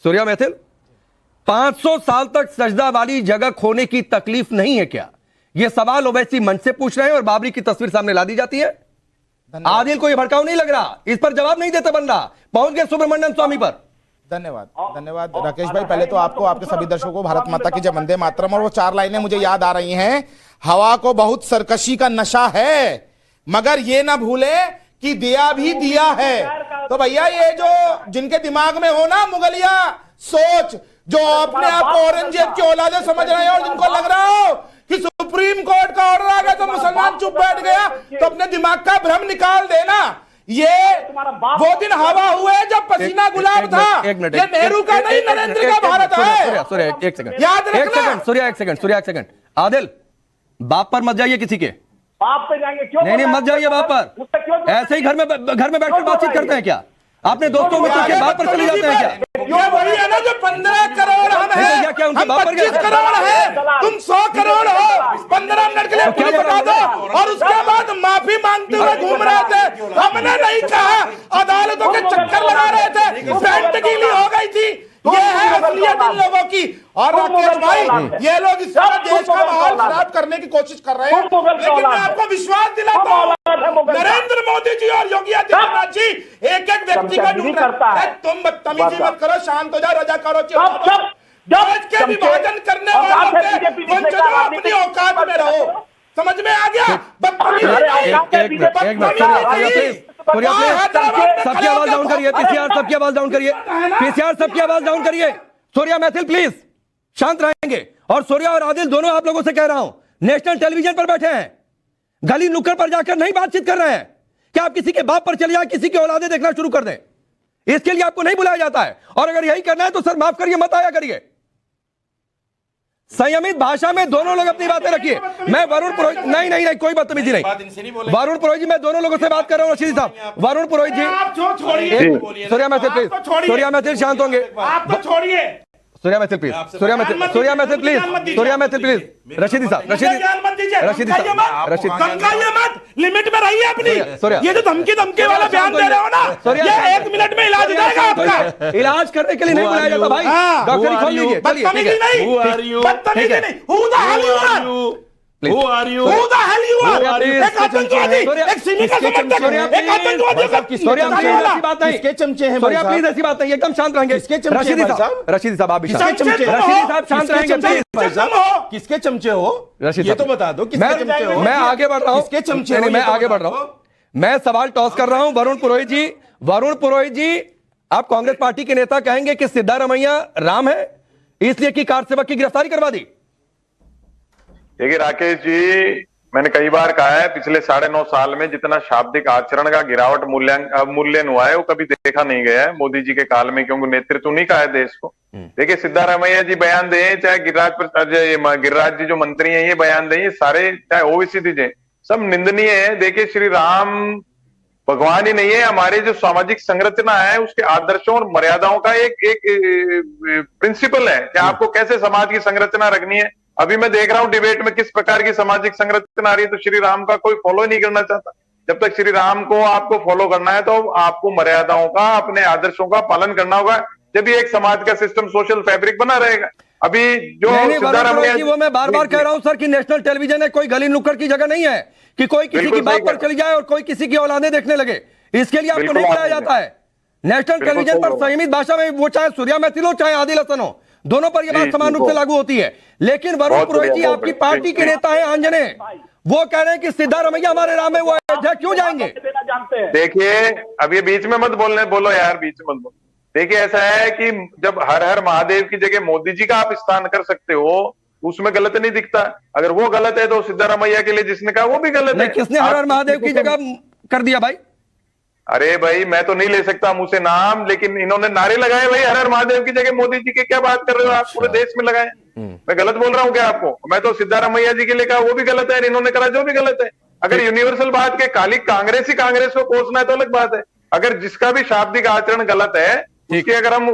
सूर्या मैथिल, 500 साल तक सजदा वाली जगह खोने की तकलीफ नहीं है क्या? यह सवाल ओवैसी मंच से पूछ रहे हैं और बाबरी की तस्वीर सामने ला दी जाती है। आदिल को यह भड़काऊ नहीं लग रहा, इस पर जवाब नहीं देते बन रहा, पहुंच गए सुब्रमण्यम स्वामी पर। धन्यवाद धन्यवाद राकेश भाई। पहले तो आपको, आपके सभी दर्शकों को भारत माता की जय, वंदे मातरम। और वो 4 लाइनें मुझे याद आ रही हैं, हवा को बहुत सरकशी का नशा है मगर ये ना भूले कि दिया भी दिया है। तो भैया ये जो जिनके दिमाग में हो ना मुगलिया सोच, जो अपने आप को औरंगजेब की औलादे समझ रहे हैं और जिनको लग रहा हो कि सुप्रीम कोर्ट का ऑर्डर आ गया तो मुसलमान चुप बैठ गया, तो अपने दिमाग का भ्रम निकाल देना। ये वो दिन हवा हुए जब पसीना गुलाब था, ये नेहरू का नहीं नरेंद्र का भारत है। सूर्या एक सेकंड, याद रखना। सूर्या एक सेकंड। आदिल, बाप पर मत जाइए किसी के, बाप पे जाएंगे क्यों? नहीं मत जाइए बाप पर। ऐसे ही घर में बैठकर बातचीत करते हैं क्या? अपने दोस्तों मित्रों के बाप पर चले जाते हैं क्या? ये वही है ना जो 15 करोड़ हम हैं, क्या उनके हम बाप पर 25 करोड़ है, तुम 100 करोड़ हो। 15 मिनट के लिए पुलिस बता दो और उसके बाद माफी मांगते हुए घूम रहे थे। हमने नहीं कहा, अदालतों के चक्कर लगा रहे थे, पेंट गीली हो गई थी। ये है असलियत इन लोगों की। और राकेश भाई, ये लोग इस सारे देश का माहौल खराब करने की कोशिश कर रहे हैं, लेकिन मैं आपको विश्वास दिलाता हूँ, नरेंद्र मोदी जी और योगी आदित्यनाथ जी एक एक व्यक्ति का ढूंढ रहे हैं। तुम बदतमीजी मत करो, शांत हो जाओ, रजा करो। देश के विभाजन करने वालों के वंशजों, अपनी औकात में रहो। समझ में आ गया? सबकी आवाज डाउन करिए, पीसीआर सबकी आवाज डाउन करिए, पीसीआर सबकी आवाज डाउन करिए। सूर्या मैथिल प्लीज शांत रहेंगे। और सूर्या और आदिल दोनों आप लोगों से कह रहा हूं, नेशनल टेलीविजन पर बैठे हैं, गली नुक्कड़ पर जाकर नहीं बातचीत कर रहे हैं। क्या आप किसी के बाप पर चले जाए, किसी की औलादे देखना शुरू कर दें? इसके लिए आपको नहीं बुलाया जाता है। और अगर यही करना है तो सर माफ करिए, मत आया करिए। संयमित भाषा में दोनों लोग अपनी बातें रखिए। मैं वरुण पुरोहित, नहीं कोई बदतमीजी नहीं। वरुण पुरोहित जी, मैं दोनों लोगों से बात कर रहा हूँ। रशीद साहब, वरुण पुरोहित जी, सूर्या मैथिल प्लीज, सूर्या मैथिल शांत होंगे। आप तो छोड़िए, Surya Maithil please, Surya Maithil please, Surya Maithil please. Rashidi साहब, रशीदी साहब, रशीद मत, लिमिट में रहिए अपनी। ये जो धमकी वाला बयान दे रहे हो ना, ये 1 मिनट में इलाज हो जाएगा आपका। इलाज करने के लिए नहीं बुलाया जाता भाई, डॉक्टरी खोल लीजिए। बदतमीजी नहीं, बदतमीजी नहीं। Who the hell you are? Who are you? Who the hell you are? एक आतंकवादी, एक सिमी का समर्थक, एक आतंकवादी। सूर्या ऐसी बात नहीं, किसके चमचे हैं? सूर्या प्लीज ऐसी बात नहीं, एकदम शांत रहेंगे। रशीदी साहब आप भी शांत, रशीदी साहब शांत रहेंगे प्लीज। किसके चमचे हो? रशीद ये तो बता दो किसके चमचे हो? मैं आगे बढ़ रहा हूँ, किसके चमचे हो? मैं आगे बढ़ रहा हूँ। मैं सवाल टॉस कर रहा हूँ वरुण पुरोहित जी। वरुण पुरोहित जी, आप कांग्रेस पार्टी के नेता कहेंगे कि सिद्धारमैया राम है, इसलिए कि कार सेवक की गिरफ्तारी करवा दी? देखिए राकेश जी, मैंने कई बार कहा है, पिछले 9.5 साल में जितना शाब्दिक आचरण का गिरावट मूल्यन हुआ है वो कभी देखा नहीं गया है मोदी जी के काल में, क्योंकि नेतृत्व नहीं का है देश को। देखिए सिद्धारमैया जी बयान दे, चाहे गिरिराज जी जो मंत्री हैं ये बयान दें, ये सारे चाहे ओवैसी दीजिए, सब निंदनीय है। देखिए श्री राम भगवान ही नहीं है, हमारे जो सामाजिक संरचना है उसके आदर्शों और मर्यादाओं का एक प्रिंसिपल है कि आपको कैसे समाज की संरचना रखनी है। अभी मैं देख रहा हूं डिबेट में किस प्रकार की सामाजिक संरचना आ रही है, तो श्री राम का कोई फॉलो नहीं करना चाहता। जब तक श्री राम को आपको फॉलो करना है तो आपको मर्यादाओं का, अपने आदर्शों का पालन करना होगा, जब एक समाज का सिस्टम सोशल फैब्रिक बना रहेगा। अभी जो वो मैं बार बार कह रहा हूं सर कि नेशनल टेलीविजन है, कोई गली नुक्कड़ की जगह नहीं है कि कोई किसी की बात पर चली जाए और कोई किसी की औलादे देखने लगे। इसके लिए आपको नहीं बुलाया जाता है। नेशनल टेलीविजन पर संयमित भाषा में, वो चाहे सूर्या मैथिल हो चाहे आदिल हसन हो, दोनों पर यह बात समान रूप से लागू होती है। लेकिन वरुण पुरोहित जी आपकी पार्टी के नेता है आंजने, वो कह रहे हैं कि सिद्धारमैया हमारे राम है, वो अयोध्या क्यों जाएंगे? देखिए अब ये बीच में मत बोलो यार, बीच में मत बोलो। देखिए ऐसा है कि जब हर हर महादेव की जगह मोदी जी का आप स्थान कर सकते हो, उसमें गलत नहीं दिखता। अगर वो गलत है तो सिद्धारमैया के लिए जिसने कहा वो भी गलत है। किसने हर हर महादेव की जगह कर दिया भाई? अरे भाई मैं तो नहीं ले सकता मुंह से नाम, लेकिन इन्होंने नारे लगाए भाई हर हर महादेव की जगह मोदी जी के। क्या बात कर रहे हो आप? पूरे देश में लगाए। मैं गलत बोल रहा हूँ क्या आपको? मैं तो सिद्धारमैया जी के लिए कहा वो भी गलत है, इन्होंने करा जो भी गलत है। अगर यूनिवर्सल बात के खाली कांग्रेस ही कांग्रेस को कोसना है तो अलग बात है। अगर जिसका भी शाब्दिक आचरण गलत है उसकी अगर हम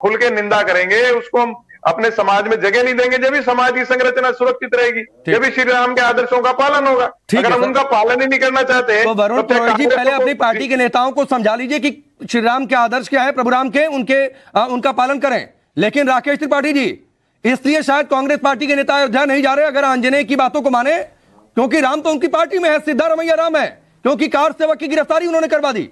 खुल के निंदा करेंगे, उसको हम अपने समाज में जगह नहीं देंगे, जब भी समाज की संरचना सुरक्षित रहेगी, जब भी श्री राम के आदर्शों का पालन होगा। अगर हम उनका पालन ही नहीं करना चाहते तो वरुण पुरोहित जी पहले अपनी पार्टी के नेताओं को समझा लीजिए कि श्री राम के आदर्श क्या है, प्रभु राम के, उनका पालन करें। लेकिन राकेश त्रिपाठी जी, इसलिए शायद कांग्रेस पार्टी के नेता अयोध्या नहीं जा रहे अगर आंजनेय की बातों को माने, क्योंकि राम तो उनकी पार्टी में है, सिद्धारमैया राम है, क्योंकि कार सेवक की गिरफ्तारी उन्होंने करवा दी।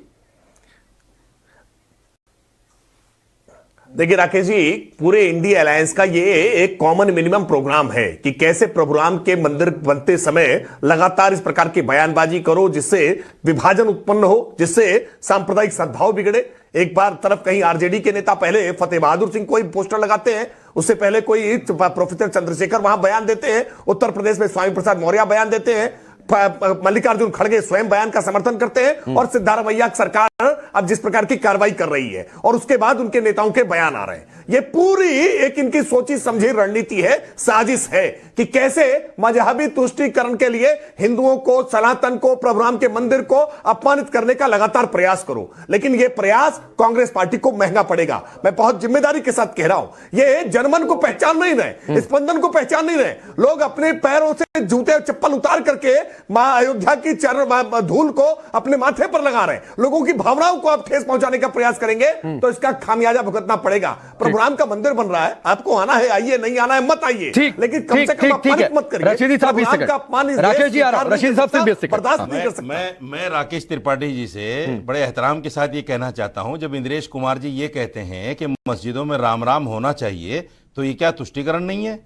देखिए राकेश जी, पूरे इंडिया अलायंस का ये एक कॉमन मिनिमम प्रोग्राम है कि कैसे प्रभु राम के मंदिर बनते समय लगातार इस प्रकार की बयानबाजी करो जिससे विभाजन उत्पन्न हो, जिससे सांप्रदायिक सद्भाव बिगड़े। एक बार तरफ कहीं आरजेडी के नेता पहले फतेह बहादुर सिंह कोई पोस्टर लगाते हैं, उससे पहले कोई प्रोफेसर चंद्रशेखर वहां बयान देते हैं, उत्तर प्रदेश में स्वामी प्रसाद मौर्य बयान देते हैं, मल्लिकार्जुन खड़गे स्वयं बयान का समर्थन करते हैं, और सिद्धारमैया सरकार अब जिस प्रकार की कार्रवाई कर रही है और उसके बाद उनके नेताओं के बयान आ रहे हैं, ये पूरी एक इनकी सोची समझी रणनीति है, साजिश है कि कैसे मजहबी तुष्टीकरण के लिए हिंदुओं को, सनातन को, प्रभु राम के मंदिर को अपमानित करने का लगातार प्रयास करो। लेकिन यह प्रयास कांग्रेस पार्टी को महंगा पड़ेगा। मैं बहुत जिम्मेदारी के साथ कह रहा हूं, ये जनमन को पहचान नहीं रहे, स्पंदन को पहचान नहीं रहे। लोग अपने पैरों से जूते चप्पल उतार करके मां अयोध्या की चरण धूल को अपने माथे पर लगा रहे हैं। लोगों की भावनाओं को आप ठेस पहुंचाने का प्रयास करेंगे तो इसका खामियाजा भुगतना पड़ेगा। प्रभु राम का मंदिर बन रहा है, आपको आना है आइए, नहीं आना है मत आइए, लेकिन कम से कम अपमानित मत करिए। रशीदी साहब 20 सेकंड, राकेश जी आ रहा हूं, रशीदी साहब से 20 सेकंड बर्दाश्त नहीं कर सकता। मैं राकेश त्रिपाठी जी से बड़े एहतराम के साथ ये कहना चाहता हूं, जब इंद्रेश कुमार जी ये कहते हैं कि मस्जिदों में राम राम होना चाहिए, तो ये क्या तुष्टीकरण नहीं है?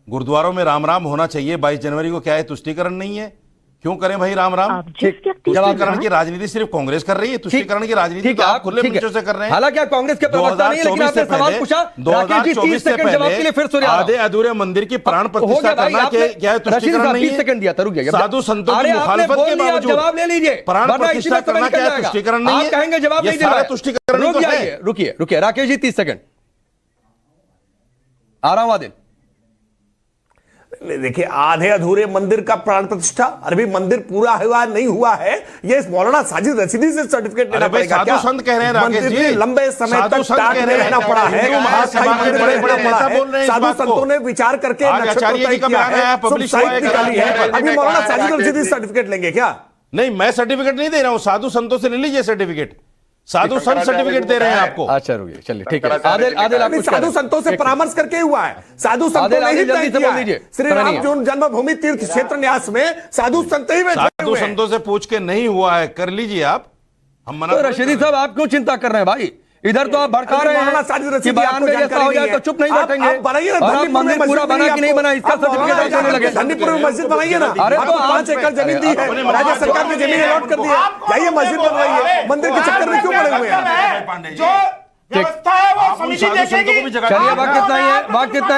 गुरुद्वारों में राम राम होना चाहिए 22 जनवरी को, क्या है तुष्टीकरण नहीं है? क्यों करें भाई राम राम? तुष्टीकरण की राजनीति सिर्फ कांग्रेस कर रही है, तुष्टीकरण की राजनीति तो आप खुले मंचों से कर रहे हैं। हालांकि आप कांग्रेस के प्रवक्ता नहीं है, लेकिन आपने सवाल पूछा, राकेश जी 30 सेकंड जवाब के लिए फिर सूर्य आधे अधूरे मंदिर की प्राण प्रतिष्ठा करना क्या है तुष्टीकरण नहीं है? 20 सेकंड दिया था, रुक जाइए। साधु संतों की मुखालफत के बावजूद जवाब ले लीजिए, प्राण प्रतिष्ठा करना क्या है तुष्टीकरण नहीं है? आप कहेंगे जवाब नहीं दे रहा है, तुष्टीकरण तो है। रुकिए राकेश जी 30 सेकंड आ रहा हूं। आदिल देखिए, आधे अधूरे मंदिर का प्राण प्रतिष्ठा, अरे मंदिर पूरा हुआ नहीं हुआ है, ये मौलाना साजिद रशीदी से सर्टिफिकेट लेना पड़ेगा क्या? साधु संत कह रहे हैं राकेश जी, लंबे समय तक टाट में रहना पड़ा है, साधु संतों ने विचार करके निकाली है, अभी मौलाना साजिद रशीदी सर्टिफिकेट लेंगे क्या? नहीं, मैं सर्टिफिकेट नहीं दे रहा हूं, साधु संतों से ले लीजिए सर्टिफिकेट, साधु संत सर्टिफिकेट दे रहे हैं आपको। अच्छा रुकिए, चलिए ठीक है। आदिल आप साधु संतों से परामर्श करके हुआ है, साधु संतों ने ही तय किया है। श्री राम जन्मभूमि तीर्थ क्षेत्र न्यास में साधु संत ही बैठे हुए हैं। साधु संतों से पूछ के नहीं हुआ है, कर लीजिए आप, हम मना। तो रशीदी साहब आप क्यों चिंता कर रहे हैं भाई? इधर तो आप भड़का रहे हैं कि बयान में जैसा हो जाए तो चुप नहीं बैठेंगे, और आप मंदिर पूरा बना कि नहीं बना इसका सर्टिफिकेट देने लगे। धन्नीपुर में मस्जिद बनाइए ना, अरे तो 5 एकड़ जमीन दी है, राज्य सरकार ने जमीन अलॉट कर दी है, जाइए मस्जिद बनवाइए, मंदिर के चक्कर में क्यों पड़े हुए हैं? जो व्यवस्था है वो समिति देखेगी। चलिए वक्त कितना ही है, वक्त कितना ही